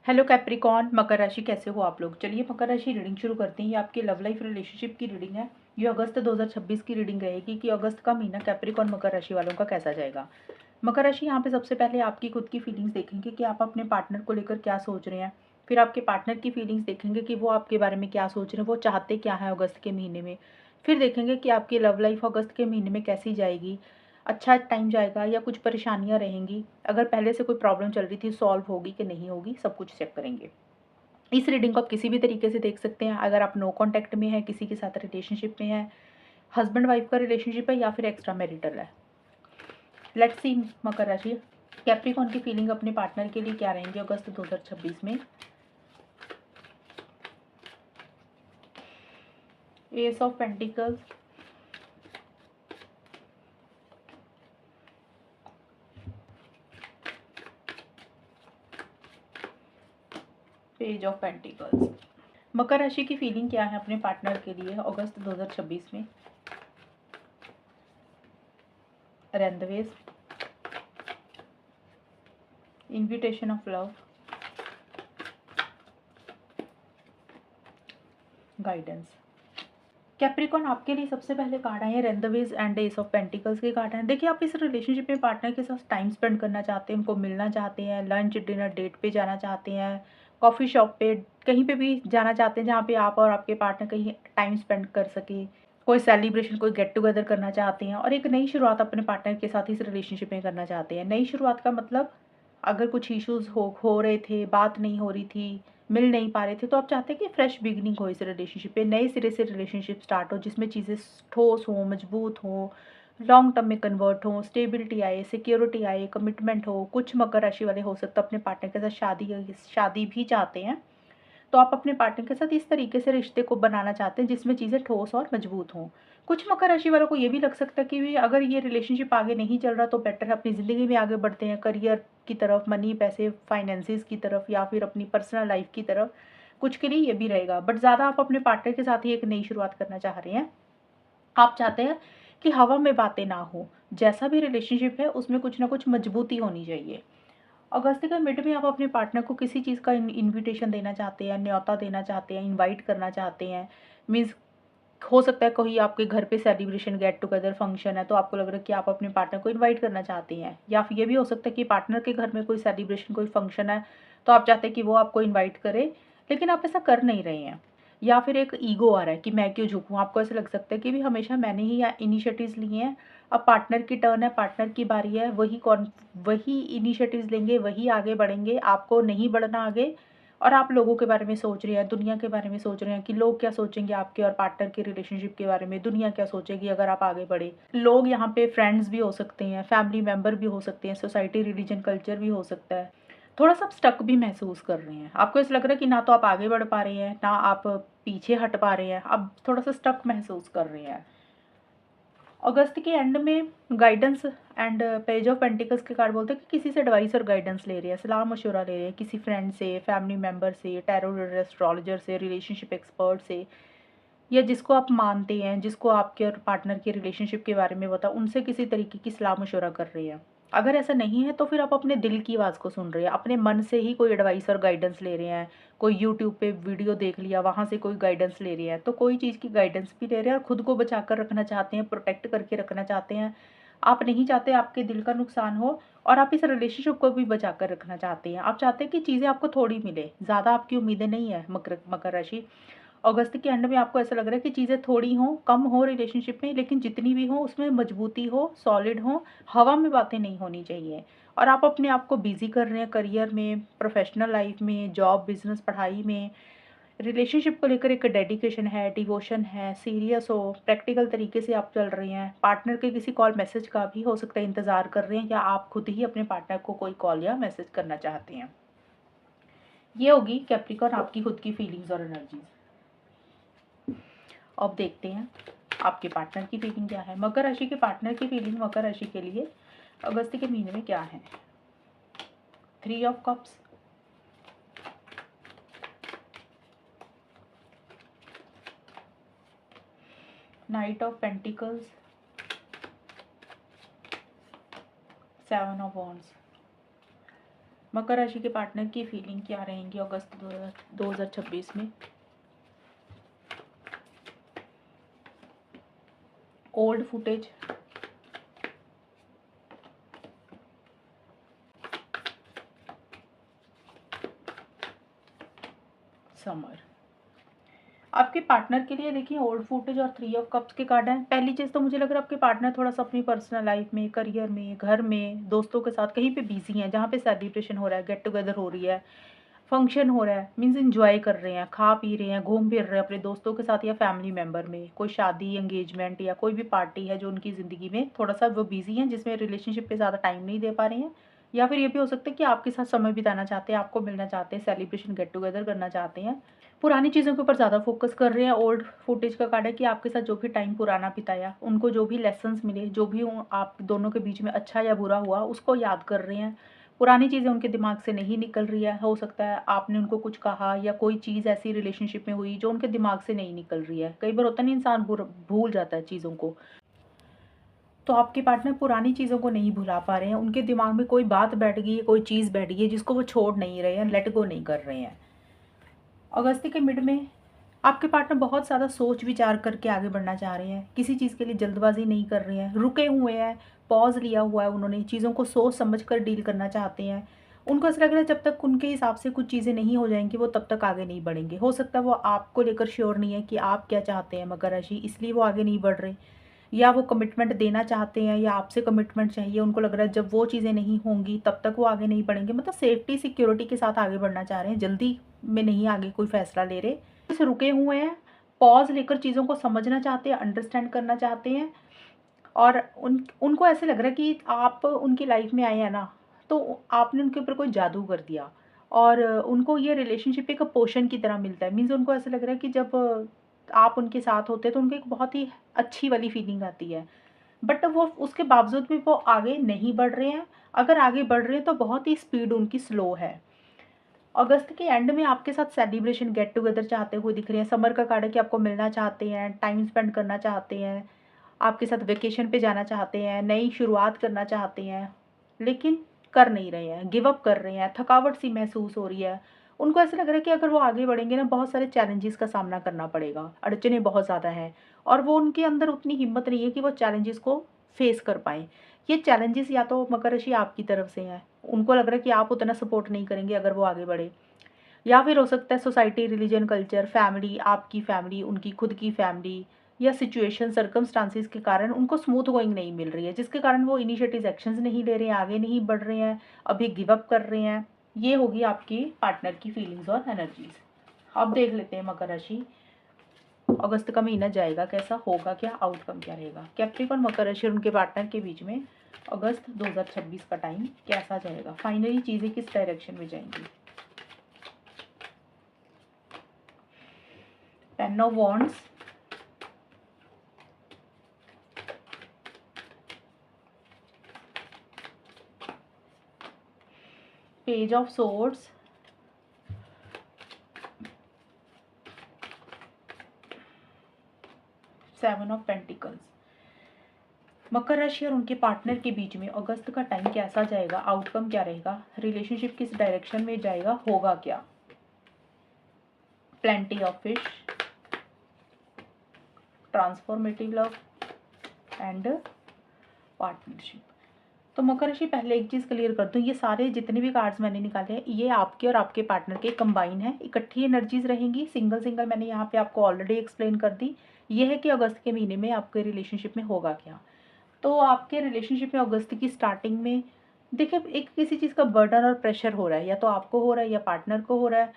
Hello Capricorn, मकर राशि कैसे हो आप लोग। चलिए मकर राशि रीडिंग शुरू करते हैं। ये आपकी लव लाइफ रिलेशनशिप की रीडिंग है। ये अगस्त 2026 की रीडिंग रहेगी कि अगस्त का महीना कैप्रिकॉन मकर राशि वालों का कैसा जाएगा। मकर राशि यहाँ पे सबसे पहले आपकी खुद की फीलिंग्स देखेंगे कि आप अपने पार्टनर को लेकर क्या सोच रहे हैं। फिर आपके पार्टनर की फीलिंग्स देखेंगे कि वो आपके बारे में क्या सोच रहे हैं, वो चाहते क्या है अगस्त के महीने में। फिर देखेंगे कि आपकी लव लाइफ अगस्त के महीने में कैसी जाएगी, अच्छा टाइम जाएगा या कुछ परेशानियां रहेंगी। अगर पहले से कोई प्रॉब्लम चल रही थी सॉल्व होगी कि नहीं होगी, सब कुछ चेक करेंगे। इस रीडिंग को आप किसी भी तरीके से देख सकते हैं। अगर आप नो कॉन्टैक्ट में है, किसी के साथ रिलेशनशिप में है, हस्बैंड वाइफ का रिलेशनशिप है या फिर एक्स्ट्रा मैरिटल है। लेट्स सी मकर राशि कैप्रिकॉन की फीलिंग अपने पार्टनर के लिए क्या रहेंगे अगस्त 2026 में। Ace of pentacles, page of pentacles. मकर राशि की फीलिंग क्या है अपने पार्टनर के लिए अगस्त 2026 में। Rendezvous, invitation of love, guidance. Capricorn आपके लिए सबसे पहले कार्ड आए हैं rendezvous and ace of pentacles के कार्ड हैं। देखिए आप इस रिलेशनशिप में पार्टनर के साथ टाइम स्पेंड करना चाहते हैं, उनको मिलना चाहते हैं, लंच डिनर डेट पे जाना चाहते हैं, कॉफ़ी शॉप पे, कहीं पे भी जाना चाहते हैं जहाँ पे आप और आपके पार्टनर कहीं टाइम स्पेंड कर सके। कोई सेलिब्रेशन, कोई गेट टुगेदर करना चाहते हैं और एक नई शुरुआत अपने पार्टनर के साथ इस रिलेशनशिप में करना चाहते हैं। नई शुरुआत का मतलब अगर कुछ इश्यूज हो रहे थे, बात नहीं हो रही थी, मिल नहीं पा रहे थे, तो आप चाहते हैं कि फ्रेश बिगिनिंग हो इस रिलेशनशिप पे, नए सिरे से रिलेशनशिप स्टार्ट हो जिसमें चीज़ें ठोस हों, मजबूत हों, लॉन्ग टर्म में कन्वर्ट हों, स्टेबिलिटी आए, सिक्योरिटी आए, कमिटमेंट हो। कुछ मकर राशि वाले हो सकता है अपने पार्टनर के साथ शादी भी चाहते हैं। तो आप अपने पार्टनर के साथ इस तरीके से रिश्ते को बनाना चाहते हैं जिसमें चीज़ें ठोस और मजबूत हों। कुछ मकर राशि वालों को ये भी लग सकता है कि भी अगर ये रिलेशनशिप आगे नहीं चल रहा तो बेटर है अपनी ज़िंदगी में आगे बढ़ते हैं, करियर की तरफ, मनी पैसे फाइनेंसिस की तरफ या फिर अपनी पर्सनल लाइफ की तरफ। कुछ के लिए ये भी रहेगा, बट ज़्यादा आप अपने पार्टनर के साथ ही एक नई शुरुआत करना चाह रहे हैं। आप चाहते हैं कि हवा में बातें ना हो, जैसा भी रिलेशनशिप है उसमें कुछ ना कुछ मजबूती होनी चाहिए। अगस्त के मिड में आप अपने पार्टनर को किसी चीज़ का इनविटेशन देना चाहते हैं, न्योता देना चाहते हैं, इनवाइट करना चाहते हैं। मीन्स हो सकता है कोई आपके घर पे सेलिब्रेशन, गेट टुगेदर, फंक्शन है तो आपको लग रहा है कि आप अपने पार्टनर को इनवाइट करना चाहते हैं, या फिर ये भी हो सकता है कि पार्टनर के घर में कोई सेलिब्रेशन, कोई फंक्शन है तो आप चाहते हैं कि वो आपको इनवाइट करे, लेकिन आप ऐसा कर नहीं रहे हैं। या फिर एक ईगो आ रहा है कि मैं क्यों झुकूँ, आपको ऐसा लग सकता है कि भी हमेशा मैंने ही इनिशिएटिव्स लिए हैं, अब पार्टनर की टर्न है, पार्टनर की बारी है, वही इनिशिएटिव्स लेंगे, वही आगे बढ़ेंगे, आपको नहीं बढ़ना आगे। और आप लोगों के बारे में सोच रहे हैं, दुनिया के बारे में सोच रहे हैं कि लोग क्या सोचेंगे आपके और पार्टनर के रिलेशनशिप के बारे में, दुनिया क्या सोचेगी अगर आप आगे बढ़े। लोग यहाँ पे फ्रेंड्स भी हो सकते हैं, फैमिली मेंबर भी हो सकते हैं, सोसाइटी, रिलीजन, कल्चर भी हो सकता है। थोड़ा सा स्टक भी महसूस कर रहे हैं, आपको ऐसा लग रहा है कि ना तो आप आगे बढ़ पा रहे हैं ना आप पीछे हट पा रहे हैं, अब थोड़ा सा स्टक महसूस कर रहे हैं। अगस्त के एंड में guidance and page of pentacles के कार्ड बोलते हैं कि किसी से एडवाइस और गाइडेंस ले रहे हैं, सलाह मशवरा ले रहे हैं, किसी फ्रेंड से, फैमिली मेम्बर से, टैरो रीडर, एस्ट्रोलॉजर से, रिलेशनशिप एक्सपर्ट से, या जिसको आप मानते हैं, जिसको आपके और पार्टनर के रिलेशनशिप के बारे में पता, उनसे किसी तरीके की सलाह मशवरा कर रहे हैं। अगर ऐसा नहीं है तो फिर आप अपने दिल की आवाज़ को सुन रहे हैं, अपने मन से ही कोई एडवाइस और गाइडेंस ले रहे हैं। कोई यूट्यूब पे वीडियो देख लिया, वहाँ से कोई गाइडेंस ले रहे हैं, तो कोई चीज़ की गाइडेंस भी ले रहे हैं और खुद को बचा कर रखना चाहते हैं, प्रोटेक्ट करके रखना चाहते हैं। आप नहीं चाहते आपके दिल का नुकसान हो और आप इस रिलेशनशिप को भी बचा कर रखना चाहते हैं। आप चाहते हैं कि चीज़ें आपको थोड़ी मिले, ज़्यादा आपकी उम्मीदें नहीं है मकर मकर राशि। अगस्त के एंड में आपको ऐसा लग रहा है कि चीज़ें थोड़ी हों, कम हो रिलेशनशिप में, लेकिन जितनी भी हो उसमें मजबूती हो, सॉलिड हो, हवा में बातें नहीं होनी चाहिए। और आप अपने आप को बिजी कर रहे हैं करियर में, प्रोफेशनल लाइफ में, जॉब, बिजनेस, पढ़ाई में। रिलेशनशिप को लेकर एक डेडिकेशन है, डिवोशन है, सीरियस हो, प्रैक्टिकल तरीके से आप चल रहे हैं। पार्टनर के किसी कॉल मैसेज का भी हो सकता है इंतज़ार कर रहे हैं, या आप खुद ही अपने पार्टनर को कोई कॉल या मैसेज करना चाहते हैं। ये होगी कैप्रिकॉर्न आपकी खुद की फीलिंग्स और एनर्जीज। अब देखते हैं आपके पार्टनर की फीलिंग क्या है। मकर राशि के पार्टनर की फीलिंग मकर राशि के लिए अगस्त के महीने में क्या है। 3 of cups, knight of pentacles, 7 of wands. मकर राशि के पार्टनर की फीलिंग क्या रहेंगी अगस्त 2026 में? Old footage, summer. आपके पार्टनर के लिए देखिए ओल्ड फुटेज और 3 ऑफ कप्स के कार्ड हैं। पहली चीज़ तो मुझे लग रहा है आपके पार्टनर थोड़ा-सा अपनी पर्सनल लाइफ में, करियर में, घर में, दोस्तों के साथ कहीं पे बिज़ी हैं, जहाँ पे सेलिब्रेशन हो रहा है, गेट टुगेदर हो रही है, फंक्शन हो रहा है, मीन्स एन्जॉय कर रहे हैं, खा पी रहे हैं, घूम फिर रहे हैं अपने दोस्तों के साथ या फैमिली मेंबर में। कोई शादी, एंगेजमेंट या कोई भी पार्टी है जो उनकी ज़िंदगी में थोड़ा-सा वो बिज़ी हैं, जिसमें रिलेशनशिप पे ज़्यादा टाइम नहीं दे पा रहे हैं। या फिर ये भी हो सकता है कि आपके साथ समय बिताना चाहते हैं, आपको मिलना चाहते हैं, सेलिब्रेशन, गेट टुगेदर करना चाहते हैं। पुरानी चीज़ों के ऊपर ज़्यादा फ़ोकस कर रहे हैं। ओल्ड फुटेज का कार्ड है कि आपके साथ जो भी टाइम पुराना बिताया, उनको जो भी लेसन्स मिले, जो भी आप दोनों के बीच में अच्छा या बुरा हुआ, उसको याद कर रहे हैं। पुरानी चीज़ें उनके दिमाग से नहीं निकल रही है। हो सकता है आपने उनको कुछ कहा या कोई चीज़ ऐसी रिलेशनशिप में हुई जो उनके दिमाग से नहीं निकल रही है। कई बार होता है ना, इंसान भूल जाता है चीज़ों को। तो आपके पार्टनर पुरानी चीज़ों को नहीं भुला पा रहे हैं। उनके दिमाग में कोई बात बैठ गई है, कोई चीज़ बैठ गई है जिसको वो छोड़ नहीं रहे हैं, लेट गो नहीं कर रहे हैं। अगस्त के मिड में आपके पार्टनर बहुत ज़्यादा सोच विचार करके आगे बढ़ना चाह रहे हैं। किसी चीज़ के लिए जल्दबाजी नहीं कर रहे हैं, रुके हुए हैं, पॉज़ लिया हुआ है उन्होंने, चीज़ों को सोच समझ कर डील करना चाहते हैं। उनको ऐसा लग रहा है जब तक उनके हिसाब से कुछ चीज़ें नहीं हो जाएँगी, वो तब तक आगे नहीं बढ़ेंगे। हो सकता है वो आपको लेकर श्योर नहीं है कि आप क्या चाहते हैं मकर राशि, इसलिए वो आगे नहीं बढ़ रहे। या वो कमिटमेंट देना चाहते हैं या आपसे कमिटमेंट चाहिए, उनको लग रहा है जब वो चीज़ें नहीं होंगी तब तक वो आगे नहीं बढ़ेंगे। मतलब सेफ्टी, सिक्योरिटी के साथ आगे बढ़ना चाह रहे हैं, जल्दी में नहीं आगे कोई फ़ैसला ले रहे। बस रुके हुए हैं, पॉज़ लेकर चीज़ों को समझना चाहते हैं, अंडरस्टैंड करना चाहते हैं। और उनको ऐसे लग रहा है कि आप उनकी लाइफ़ में आए हैं ना, तो आपने उनके ऊपर कोई जादू कर दिया और उनको ये रिलेशनशिप एक पोषण की तरह मिलता है। मीन्स उनको ऐसा लग रहा है कि जब आप उनके साथ होते हैं तो उनको एक बहुत ही अच्छी वाली फीलिंग आती है। बट वो उसके बावजूद भी वो आगे नहीं बढ़ रहे हैं। अगर आगे बढ़ रहे हैं तो बहुत ही स्पीड उनकी स्लो है। अगस्त के एंड में आपके साथ सेलिब्रेशन, गेट टुगेदर चाहते हुए दिख रहे हैं। समर का कार्ड है कि आपको मिलना चाहते हैं, टाइम स्पेंड करना चाहते हैं, आपके साथ वेकेशन पे जाना चाहते हैं, नई शुरुआत करना चाहते हैं, लेकिन कर नहीं रहे हैं, गिव अप कर रहे हैं, थकावट सी महसूस हो रही है। उनको ऐसा लग रहा है कि अगर वो आगे बढ़ेंगे ना, बहुत सारे चैलेंजेस का सामना करना पड़ेगा, अड़चनें बहुत ज़्यादा हैं और वो उनके अंदर उतनी हिम्मत नहीं है कि वो चैलेंजेस को फेस कर पाएँ। ये चैलेंजेस या तो मकर राशि आपकी तरफ से हैं, उनको लग रहा है कि आप उतना सपोर्ट नहीं करेंगे अगर वो आगे बढ़े। या फिर हो सकता है सोसाइटी, रिलीजन, कल्चर, फैमिली, आपकी फैमिली, उनकी खुद की फैमिली या सिचुएशन, सर्कमस्टांसेस के कारण उनको स्मूथ गोइंग नहीं मिल रही है, जिसके कारण वो इनिशिएटिव एक्शंस नहीं ले रहे हैं, आगे नहीं बढ़ रहे हैं, अभी गिव अप कर रहे हैं। ये होगी आपकी पार्टनर की फीलिंग्स और एनर्जीज। अब देख लेते हैं मकर राशि, अगस्त का महीना जाएगा कैसा, होगा क्या, आउटकम क्या रहेगा। कैप्रिकॉर्न, मकर राशि और उनके पार्टनर के बीच में अगस्त 2026 का टाइम कैसा जाएगा, फाइनली चीज़ें किस डायरेक्शन में जाएंगी। Ten of wands, page of swords, seven of pentacles. मकर राशि और उनके पार्टनर के बीच में अगस्त का टाइम कैसा जाएगा, आउटकम क्या रहेगा, रिलेशनशिप किस डायरेक्शन में जाएगा, होगा क्या। Plenty of fish, transformative love and partnership. तो मकर राशि, पहले एक चीज़ क्लियर कर दूं, ये सारे जितने भी कार्ड्स मैंने निकाले हैं ये आपके और आपके पार्टनर के कंबाइन है, इकट्ठी एनर्जीज रहेंगी। सिंगल सिंगल मैंने यहाँ पे आपको ऑलरेडी एक्सप्लेन कर दी। ये है कि अगस्त के महीने में आपके रिलेशनशिप में होगा क्या। तो आपके रिलेशनशिप में अगस्त की स्टार्टिंग में देखिए एक किसी चीज़ का बर्डन और प्रेशर हो रहा है, या तो आपको हो रहा है या पार्टनर को हो रहा है,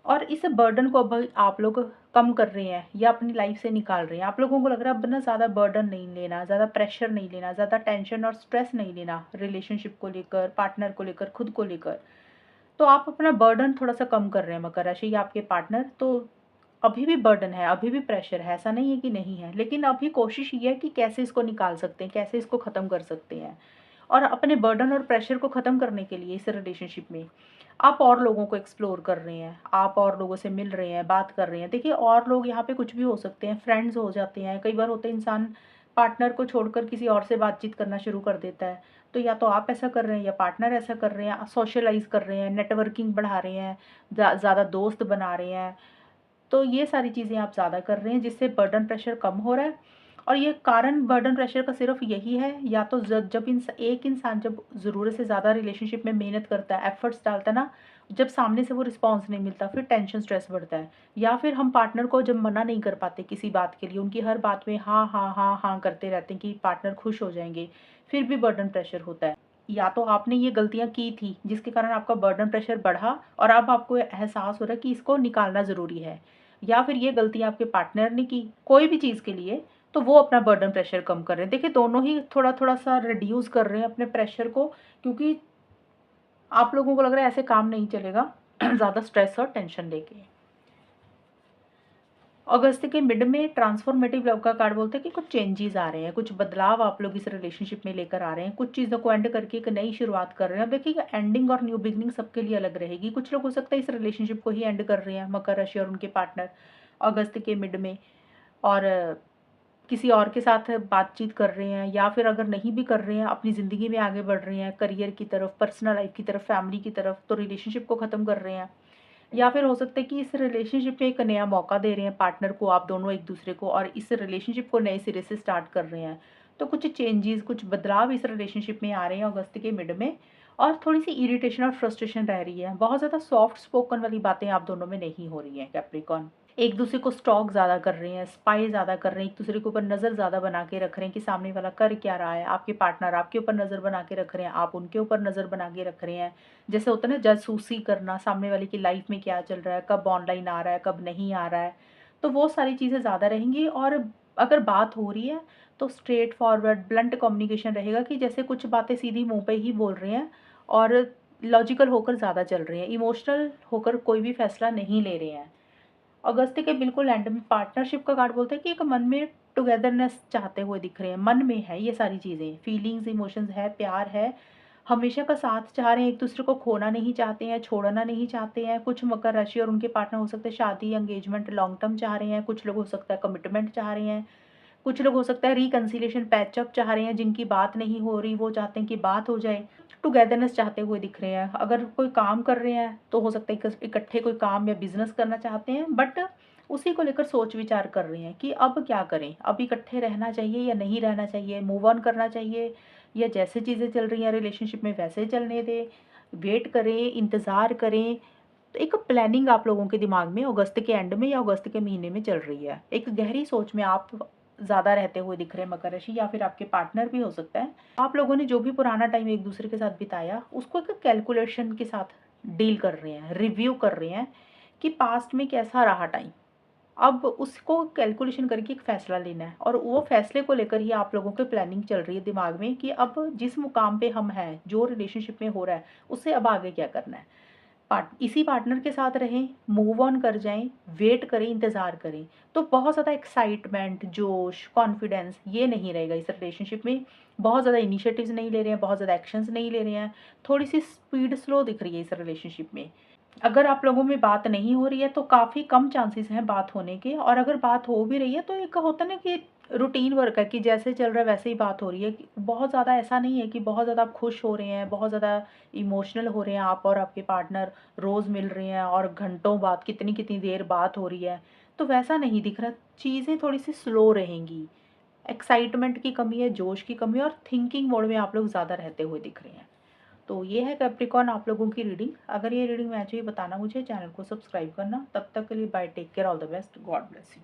और इस बर्डन को अब आप लोग कम कर रहे हैं या अपनी लाइफ से निकाल रहे हैं। आप लोगों को लग रहा है अब ना ज़्यादा बर्डन नहीं लेना, ज़्यादा प्रेशर नहीं लेना, ज़्यादा टेंशन और स्ट्रेस नहीं लेना रिलेशनशिप को लेकर, पार्टनर को लेकर, खुद को लेकर। तो आप अपना बर्डन थोड़ा सा कम कर रहे हैं मकर राशि या आपके पार्टनर। तो अभी भी बर्डन है, अभी भी प्रेशर है, ऐसा नहीं है कि नहीं है, लेकिन अभी कोशिश ये है कि कैसे इसको निकाल सकते हैं, कैसे इसको ख़त्म कर सकते हैं। और अपने बर्डन और प्रेशर को ख़त्म करने के लिए इस रिलेशनशिप में आप और लोगों को एक्सप्लोर कर रहे हैं, आप और लोगों से मिल रहे हैं, बात कर रहे हैं। देखिए और लोग यहाँ पे कुछ भी हो सकते हैं, फ्रेंड्स हो जाते हैं, कई बार होते हैं इंसान पार्टनर को छोड़कर किसी और से बातचीत करना शुरू कर देता है। तो या तो आप ऐसा कर रहे हैं या पार्टनर ऐसा कर रहे हैं, सोशलाइज़ कर रहे हैं, नेटवर्किंग बढ़ा रहे हैं, ज़्यादा दोस्त बना रहे हैं। तो ये सारी चीज़ें आप ज़्यादा कर रहे हैं जिससे बर्डन प्रेशर कम हो रहा है। और ये कारण बर्डन प्रेशर का सिर्फ़ यही है, या तो जब एक इंसान जब ज़रूरत से ज़्यादा रिलेशनशिप में मेहनत करता है, एफ़र्ट्स डालता है ना, जब सामने से वो रिस्पॉन्स नहीं मिलता, फिर टेंशन स्ट्रेस बढ़ता है। या फिर हम पार्टनर को जब मना नहीं कर पाते किसी बात के लिए, उनकी हर बात में हाँ, हाँ, हाँ, हाँ करते रहते हैं कि पार्टनर खुश हो जाएँगे, फिर भी बर्डन प्रेशर होता है। या तो आपने ये गलतियाँ की थी जिसके कारण आपका बर्डन प्रेशर बढ़ा और अब आपको एहसास हो रहा है कि इसको निकालना ज़रूरी है। या फिर ये गलतियाँ आपके पार्टनर ने की, कोई भी चीज़ के लिए, तो वो अपना बर्डन प्रेशर कम कर रहे हैं। देखिए दोनों ही थोड़ा-थोड़ा सा रिड्यूस कर रहे हैं अपने प्रेशर को, क्योंकि आप लोगों को लग रहा है ऐसे काम नहीं चलेगा ज़्यादा स्ट्रेस और टेंशन लेके। अगस्त के मिड में ट्रांसफॉर्मेटिव लव का कार्ड बोलते हैं कि कुछ चेंजेस आ रहे हैं, कुछ बदलाव आप लोग इस रिलेशनशिप में लेकर आ रहे हैं, कुछ चीज़ों को एंड करके एक नई शुरुआत कर रहे हैं। अब देखिए एंडिंग और न्यू बिगिनिंग सबके लिए अलग रहेगी। कुछ लोग हो सकता है इस रिलेशनशिप को ही एंड कर रहे हैं, मकर राशि और उनके पार्टनर अगस्त के मिड में, और किसी और के साथ बातचीत कर रहे हैं, या फिर अगर नहीं भी कर रहे हैं, अपनी ज़िंदगी में आगे बढ़ रहे हैं, करियर की तरफ, पर्सनल लाइफ की तरफ, फैमिली की तरफ, तो रिलेशनशिप को ख़त्म कर रहे हैं। या फिर हो सकता है कि इस रिलेशनशिप में एक नया मौका दे रहे हैं पार्टनर को, आप दोनों एक-दूसरे को, और इस रिलेशनशिप को नए सिरे से स्टार्ट कर रहे हैं। तो कुछ चेंजेज़, कुछ बदलाव इस रिलेशनशिप में आ रहे हैं अगस्त के मिड में, और थोड़ी-सी इरिटेशन और फ्रस्ट्रेशन रह रही है। बहुत ज़्यादा सॉफ्ट स्पोकन वाली बातें आप दोनों में नहीं हो रही हैं कैप्रिकॉर्न। एक-दूसरे को स्टॉक ज़्यादा कर रहे हैं, स्पाई ज़्यादा कर रहे हैं, एक-दूसरे के ऊपर नज़र ज़्यादा बना के रख रहे हैं कि सामने वाला कर क्या रहा है। आपके पार्टनर आपके ऊपर नज़र बना के रख रहे हैं, आप उनके ऊपर नज़र बना के रख रहे हैं। जैसे होता है ना जासूसी करना, सामने वाले की लाइफ में क्या चल रहा है, कब ऑनलाइन आ रहा है, कब नहीं आ रहा है। तो वो सारी चीज़ें ज़्यादा रहेंगी, और अगर बात हो रही है तो स्ट्रेट फॉरवर्ड ब्लंट कम्युनिकेशन रहेगा कि जैसे कुछ बातें सीधी मुँह पे ही बोल रहे हैं, और लॉजिकल होकर ज़्यादा चल रहे हैं, इमोशनल होकर कोई भी फैसला नहीं ले रहे हैं। अगस्त के बिल्कुल एंड में पार्टनरशिप का कार्ड बोलता है कि एक मन में टुगेदरनेस चाहते हुए दिख रहे हैं, मन में है ये सारी चीज़ें, फीलिंग्स, इमोशंस है, प्यार है, हमेशा का साथ चाह रहे हैं, एक दूसरे को खोना नहीं चाहते हैं, छोड़ना नहीं चाहते हैं। कुछ मकर राशि और उनके पार्टनर हो सकते हैं शादी, एंगेजमेंट, लॉन्ग टर्म चाह रहे हैं, कुछ लोग हो सकता है कमिटमेंट चाह रहे हैं, कुछ लोग हो सकता है रिकंसिलिएशन, पैचअप चाह रहे हैं, जिनकी बात नहीं हो रही वो चाहते हैं कि बात हो जाए, टुगेदरनेस चाहते हुए दिख रहे हैं। अगर कोई काम कर रहे हैं तो हो सकता है इकट्ठे कोई काम या बिजनेस करना चाहते हैं, बट उसी को लेकर सोच विचार कर रहे हैं कि अब क्या करें, अब इकट्ठे रहना चाहिए या नहीं रहना चाहिए, मूव ऑन करना चाहिए, या जैसे चीज़ें चल रही हैं रिलेशनशिप में वैसे चलने दें, वेट करें, इंतज़ार करें। तो एक प्लानिंग आप लोगों के दिमाग में अगस्त के एंड में या अगस्त के महीने में चल रही है। एक गहरी सोच में आप ज़्यादा रहते हुए दिख रहे हैं मकर राशि, या फिर आपके पार्टनर भी हो सकता है। आप लोगों ने जो भी पुराना टाइम एक दूसरे के साथ बिताया, उसको एक कैलकुलेशन के साथ डील कर रहे हैं, रिव्यू कर रहे हैं कि पास्ट में कैसा रहा टाइम। अब उसको कैलकुलेशन करके एक फ़ैसला लेना है, और वो फ़ैसले को लेकर ही आप लोगों की प्लानिंग चल रही है दिमाग में कि अब जिस मुकाम पे हम हैं, जो रिलेशनशिप में हो रहा है, उससे अब आगे क्या करना है। इसी पार्टनर के साथ रहें, मूव ऑन कर जाएँ, वेट करें, इंतज़ार करें। तो बहुत ज़्यादा एक्साइटमेंट, जोश, कॉन्फिडेंस ये नहीं रहेगा इस रिलेशनशिप में। बहुत ज़्यादा इनिशिएटिव्स नहीं ले रहे हैं, बहुत ज़्यादा एक्शंस नहीं ले रहे हैं। थोड़ी-सी स्पीड स्लो दिख रही है इस रिलेशनशिप में। अगर आप लोगों में बात नहीं हो रही है तो काफ़ी कम चांसेस हैं बात होने के, और अगर बात हो भी रही है तो एक होता है ना कि रूटीन वर्क है कि जैसे चल रहा है वैसे ही बात हो रही है, कि बहुत ज़्यादा ऐसा नहीं है कि बहुत ज़्यादा आप खुश हो रहे हैं, बहुत ज़्यादा इमोशनल हो रहे हैं आप और आपके पार्टनर, रोज़ मिल रहे हैं और घंटों बाद कितनी-कितनी देर बात हो रही है, तो वैसा नहीं दिख रहा। चीज़ें थोड़ी-सी स्लो रहेंगी, एक्साइटमेंट की कमी है, जोश की कमी है, और थिंकिंग मोड में आप लोग ज़्यादा रहते हुए दिख रहे हैं। तो ये है कैप्रिकॉर्न आप लोगों की रीडिंग। अगर ये रीडिंग मैच हुई बताना मुझे, चैनल को सब्सक्राइब करना। तब तक के लिए bye, take care, all the best, God bless you.